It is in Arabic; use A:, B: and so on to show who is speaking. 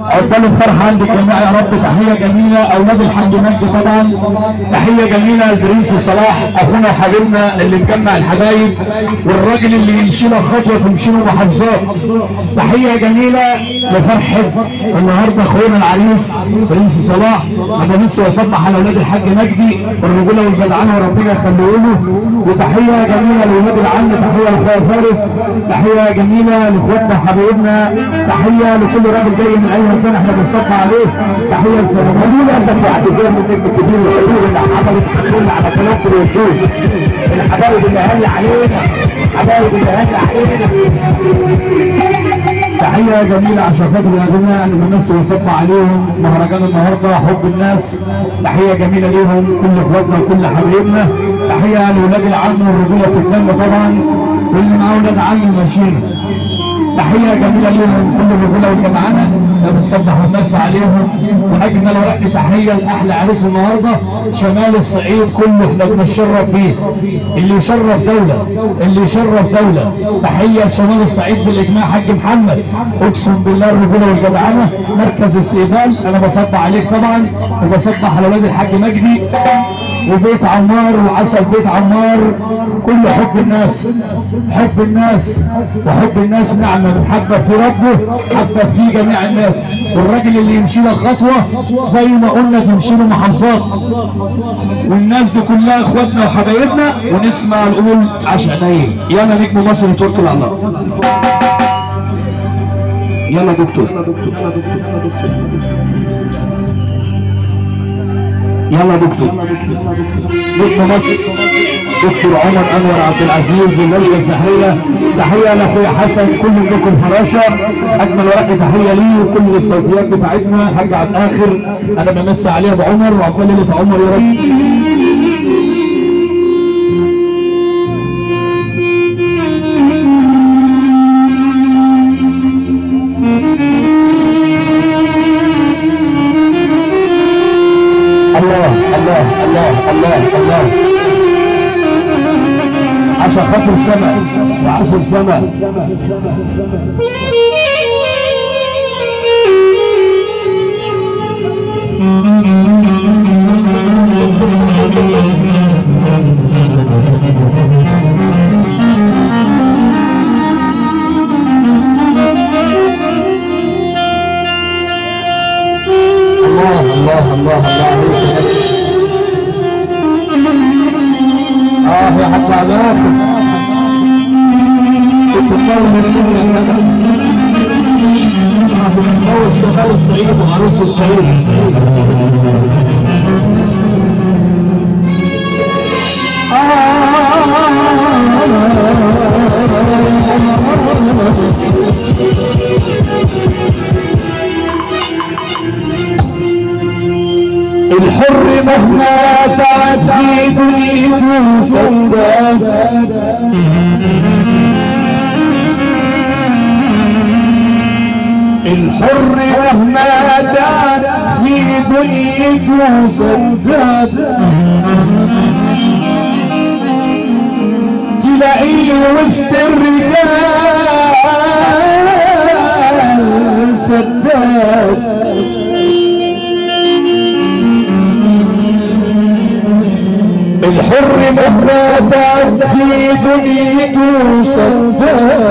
A: عقبال الفرحه عند الجميع يا رب. تحيه جميله اولاد الحاج مجدي طبعا، تحيه جميله البرنس صلاح اخونا وحبيبنا اللي مجمع الحبايب والراجل اللي يمشي له خطوه تمشي له محافظات. تحيه جميله لفرحه النهارده اخونا العريس برنس صلاح. انا لسه بصبح على اولاد الحاج مجدي والرجوله والجدعنه وربنا يخليه له. وتحيه جميله لاولاد العم، تحيه لاخويا فارس، تحيه جميله لاخواتنا وحبايبنا، تحيه لكل راجل جاي من اي مكان احنا بنصب عليه. تحيه لسلام قولوا لي انت بعد زي من النجم الكبير الحلوه اللي عملت حلول على كلامكم وشوف الحبايب اللي هل علينا، حبايب اللي هل علينا. تحيه جميله عشان خاطر يا جماعه اللي الناس بنصب عليهم مهرجان النهارده حب الناس. تحيه جميله ليهم كل اخواتنا وكل حبايبنا. تحيه لاولاد العم والرجوله في الدم طبعا واللي معاه اولاد عم ماشيين. تحيه جميله ليهم كل الرجوله والجماعه بنصبح الناس عليهم. واجمل ورق تحيه لاحلى عريس النهارده شمال الصعيد كله احنا بنتشرف بيه. اللي يشرف دوله، اللي يشرف دوله. تحيه لشمال الصعيد بالاجماع حاج محمد، اقسم بالله الرجوله والجدعنه مركز استقبال. انا بصبح عليك طبعا وبصبح على اولاد الحاج مجدي وبيت عمار وعسل بيت عمار. كل حب الناس، حب الناس وحب الناس نعمه حبه في ربه حبه في جميع الناس. والراجل اللي يمشي له خطوه زي ما قلنا تمشي له محافظات. والناس دي كلها اخواتنا وحبايبنا. ونسمع نقول عشانيه. يلا نجم مصر توكل على الله. يلا دكتور، يلا دكتور. نجم مصر دكتور عمر انور عبد العزيز اللجنه السحريه. تحيه لاخويا حسن كل منكم فراشه. اجمل ورقه تحيه ليه وكل الصوتيات بتاعتنا حاجه على الاخر. انا بمسي عليها بعمر وعقبال ليله عمر يا رب. الله الله الله الله الله عشان خاطر سما وعسل سما. الله الله الله الله. يا حاج على الاخر بتتكون من اول شمال الصعيد وعروس الصعيد. الحر مهما تعب في دنيته سنداد. الحر مهما تعب في دنيته سنداد. تلاقيه وسط الرجال سداد. الحر مهما تعب في دنيته سنداد.